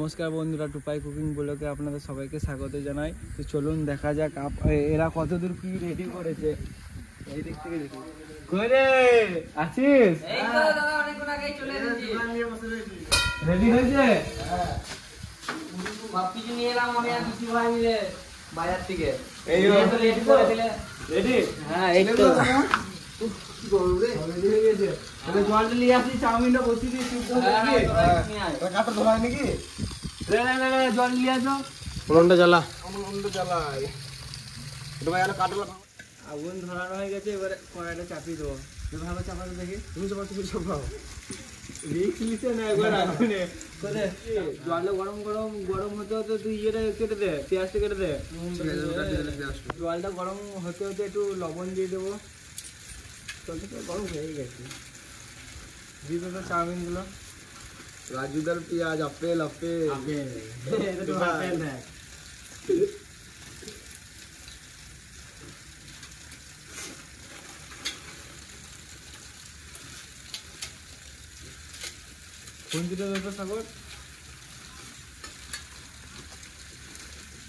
নমস্কার বন্ধুরা, টুপাই কুকিং ব্লগে আপনাদের সবাইকে স্বাগত জানাই। তো চলুন দেখা যাক এরা কতদূর কি রেডি করেছে। এই দিক থেকে দেখি। কই রে আছিস? এই তো দাদা অনেকক্ষণ আগেই চলে এসেছি। রেডি হয়েছে? হ্যাঁ। সব কিছু নিয়ে এলাম আমি আর কিছু ভাই মিলে বাজার থেকে। এই তো রেডি করে দিলে। রেডি? হ্যাঁ এই তো। রেডি হয়ে গেছে। তাহলে জলটা নিয়ে আসি, চাউমিনটা বসিয়ে দিয়ে সিদ্ধ হয়ে গেছে। কাটা ধরায় নাকি? রে জল নিয়ে আসো। উনুনটা জ্বালা। উনুনটা জ্বালাই। এটা ভাই আলো কাটলা। আগুন ধরানো হয়ে গেছে, এবারে কড়াইটা চাপিয়ে দেবো। ভালো চাপাতে দেখি। তুমি চাপাও। রিক্স নিতে না একবার আগুনে। জলটা গরম হতে হতে তুই ইয়েটা কেটে দে, পেঁয়াজটা কেটে দে। জলটা গরম হতে হতে একটু লবণ দিয়ে দেবো। জলটা গরম হয়ে গেছে। দিয়ে দেবো চাউমিনগুলো। রাজুদার পেঁয়াজ আপেল কোনটা ব্যাপার সাগর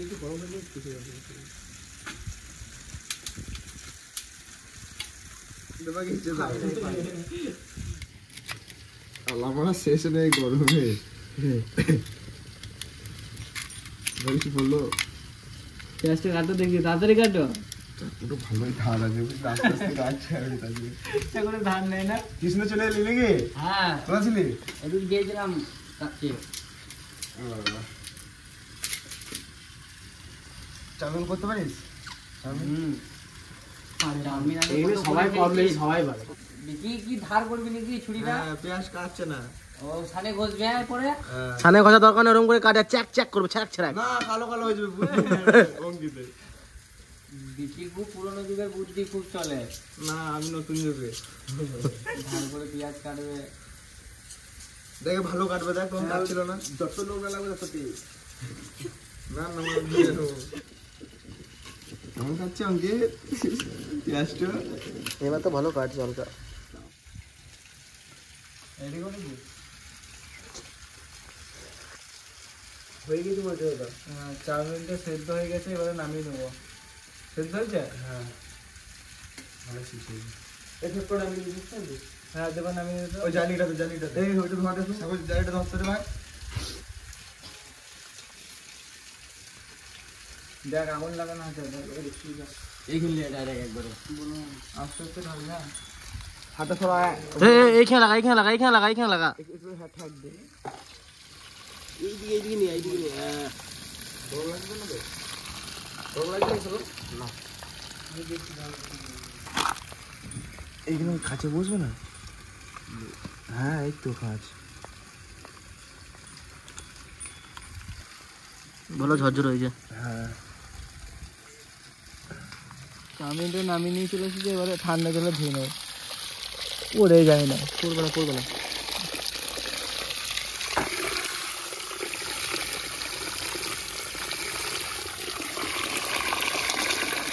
একটু গরম হলে কিছু আলামারা শেষ নেই গরমে। কি বললো? পেঁয়াজটা কাটো দেখি, তাড়াতাড়ি কাটো। পুরো ভালোই ধান আছে, আস্তে আস্তে কাটছে। আমি তাহলে ইচ্ছা করে ধান নেয় না। কৃষ্ণ চলে এলি নাকি? হ্যাঁ তোরা ছিলি? একটু গিয়েছিলাম কাছে। চাউমিন করতে পারিস? চাউমিন আগে এগুলো সবাই প্রবলেম, সবাই পারে। দেখি কি ধার করবি নাকি ছুরিটা? পেঁয়াজ কাটছে না। ও সানে ঘষবে পরে। ছানে ঘষা দরকার নেই, ওরকম করে কাটে চ্যাক চ্যাক করবে, ছ্যাক ছ্যাক। না, কালো কালো হয়ে যাবে অঙ্কিতে। দেখি খুব পুরোনো যুগের বুদ্ধি খুব চলে। না, আমি নতুন যুগে। ধার করে পেঁয়াজ কাটবে। দেখে ভালো কাটবে, দেখ তখন কাটছিল না। যত লোক লাগবে তত না না, আমার দিয়ে দেবো। কেমন কাটছে অঙ্কিত পেঁয়াজটা? এবার তো ভালো কাটছে হালকা। রেডি করে দিই। হয়ে গেছে বলতে ওটা। হ্যাঁ, চাউমিনটা সেদ্ধ হয়ে গেছে, এবারে নামিয়ে নেবো। সেদ্ধ হয়েছে? হ্যাঁ ভালো শিখে। এই ছোট্টটা নামিয়ে দিচ্ছি। হ্যাঁ দেবা, নামিয়ে দিতে। ওই জালিটা এই ওইটা ধোয়া দেখো, সাগর জালিটা ধরতে রে ভাই। দেখ আগুন লাগানো আছে। এইখানে ডাইরেক্ট একবারে আস্তে আস্তে ঢাল না। হাতে থোড়া এইখানে লাগা, এইখানে লাগা, এইখানে লাগা, এইখানে লাগা। একটু হাত দে। এইদিকে নিয়ে, এইদিকে নিয়ে। গরম লাগবে না তো? গরম লাগবে না? এইখানে খাঁচে বসবে না? হ্যাঁ এই তো খাঁচ। ভালো ঝরঝর হয়েছে। হ্যাঁ চাউমিনটা নামিয়ে নিয়ে চলে এসেছি, এবারে ঠান্ডা জলে ধুয়ে নেব। পড়ে যায় না। করবে না, করবে না।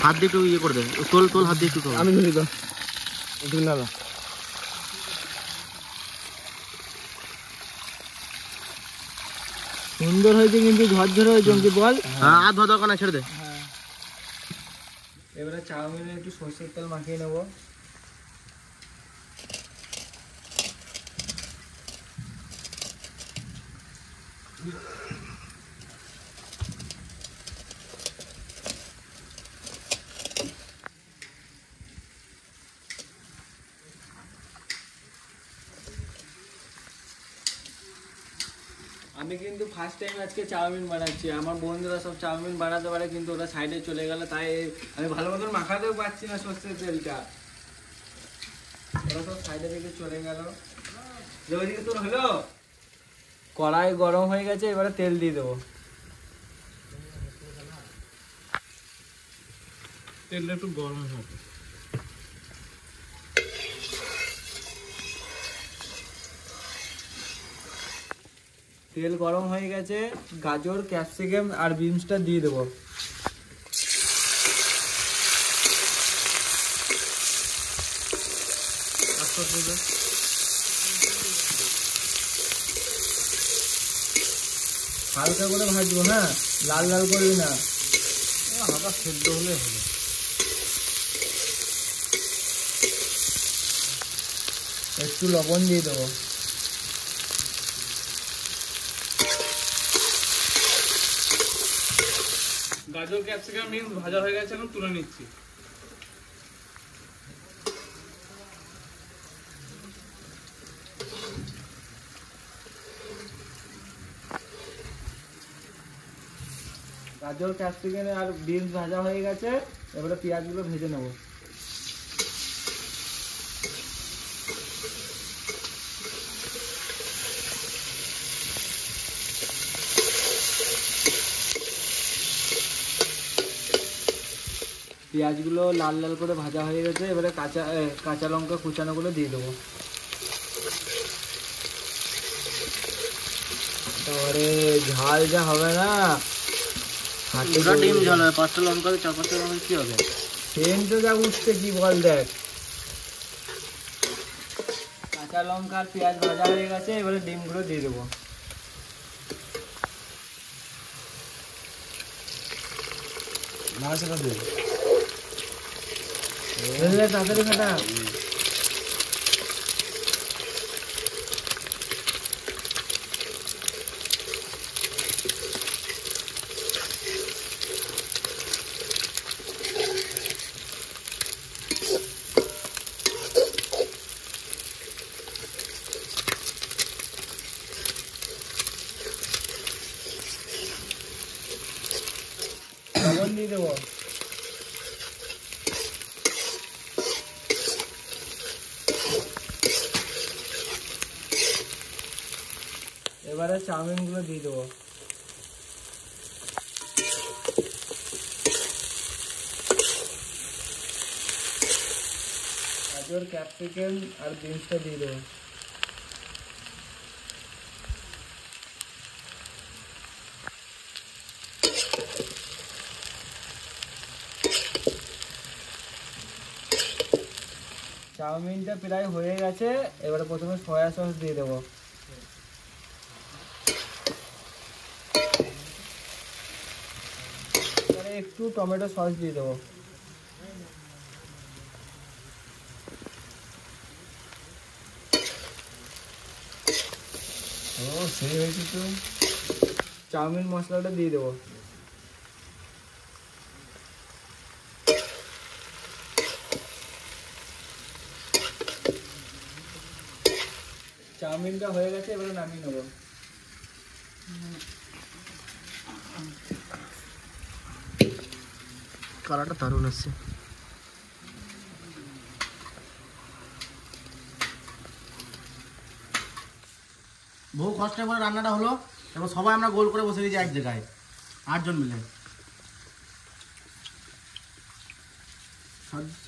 হাত দিয়ে একটু ইয়ে করে দে, তোল হাত দিয়ে একটু। আমি ধরি তো। না সুন্দর হয়েছে কিন্তু ঝরঝরে হয়েছে অঙ্কিত, বল। হ্যাঁ হাত ধোয়া দরকার না, ছেড়ে দে। হ্যাঁ, এবারে চাউমিনে একটু সরষের তেল মাখিয়ে নেব। আমি কিন্তু ফার্স্ট টাইম আজকে চাউমিন বানাচ্ছি। আমার বন্ধুরা সব চাউমিন বানাতে পারে, কিন্তু ওরা সাইডে চলে গেল, তাই আমি ভালো মতন মাখাতেও পারছি না সর্ষের তেলটা। ওরা সব সাইডে থেকে চলে গেল। ওইদিকে তোর হলো, কড়াই গরম হয়ে গেছে, এবারে তেল দিয়ে দেবো। তেলটা একটু গরম হবে। তেল গরম হয়ে গেছে, গাজর, ক্যাপসিকাম আর বিনসটা দিয়ে দেবো। হালকা করে ভাজবো, হ্যাঁ, লাল লাল করবি না। হালকা সেদ্ধ হলে হবে। একটু লবণ দিয়ে দেবো। গাজর ক্যাপসিকাম বিনস ভাজা হয়ে গেছে, এখন তুলে নিচ্ছি। গাজর ক্যাপসিকাম আর বিনস ভাজা হয়ে গেছে, এবারে পেঁয়াজগুলো ভেজে নেবো। পেঁয়াজগুলো লাল লাল করে ভাজা হয়ে গেছে, এবারে কাঁচা লঙ্কা কুচানোগুলো দিয়ে দেবো। তারপরে ঝাল যা হবে না, ডিম ঝাল হবে, 5টা লঙ্কা 4-5টা লঙ্কা কি হবে? সেন্ট তো যা উঠছে কি বল দেখ। কাঁচা লঙ্কা আর পেঁয়াজ ভাজা হয়ে গেছে, এবারে ডিমগুলো দিয়ে দেবো। নাড়াচাড়া দে। তাড়াতাড়ি খাটা। লবণ দিয়ে দেবো। এবারে চাউমিনগুলো দিয়ে দেবো। গাজর ক্যাপসিকাম আর বিনসটা দিয়ে দেবো। চাউমিনটা প্রায় হয়ে গেছে, এবারে প্রথমে সয়া সস দিয়ে দেবো। এবারে একটু টমেটো সস দিয়ে দেবো। ও সেই হয়েছে তো। চাউমিন মশলাটা দিয়ে দেবো। চাউমিনটা হয়ে গেছে, এবারে নামিয়ে নেবো। কালারটা দারুণ আসছে। বহু কষ্টের পরে রান্নাটা হলো, এবং সবাই আমরা গোল করে বসে দিয়েছি এক জায়গায়, 8 জন মিলে।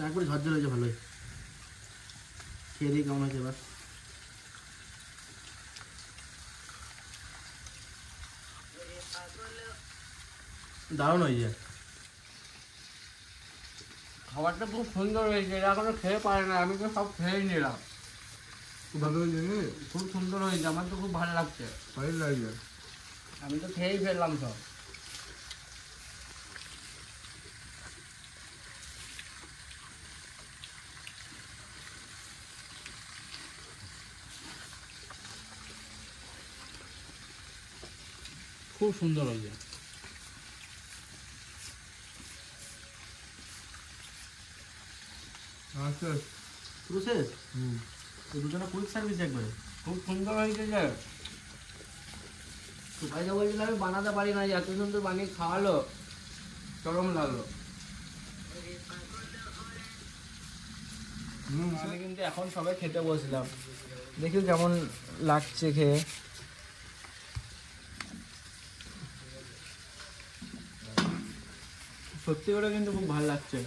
একবারে ঝরঝর হয়েছে, ভালোই। খেয়ে দিয়ে কেমন হয়েছে এবার? দারুণ হয়েছে, খাবারটা খুব সুন্দর হয়েছে। এরা এখনো খেয়ে পারে না, আমি তো সব খেয়ে নিলাম। ভালো হয়েছে, খুব সুন্দর হয়েছে, আমার তো খুব ভালো লাগছে। ভালো লাগছে। আমি তো খেয়েই ফেললাম সব। খুব সুন্দর হয়েছে। আচ্ছা, পুরো শেষ? তো দুজনে কুইক সার্ভিস একবারে। খুব সুন্দর হয়েছে যে। সুপারিটা বলছিল আমি বানাতে পারি না, এত সুন্দর বানিয়ে খাওয়ালো, চরম লাগলো। আমি কিন্তু এখন সবাই খেতে বসলাম, দেখি কেমন লাগছে খেয়ে। সত্যি করে কিন্তু খুব ভালো লাগছে।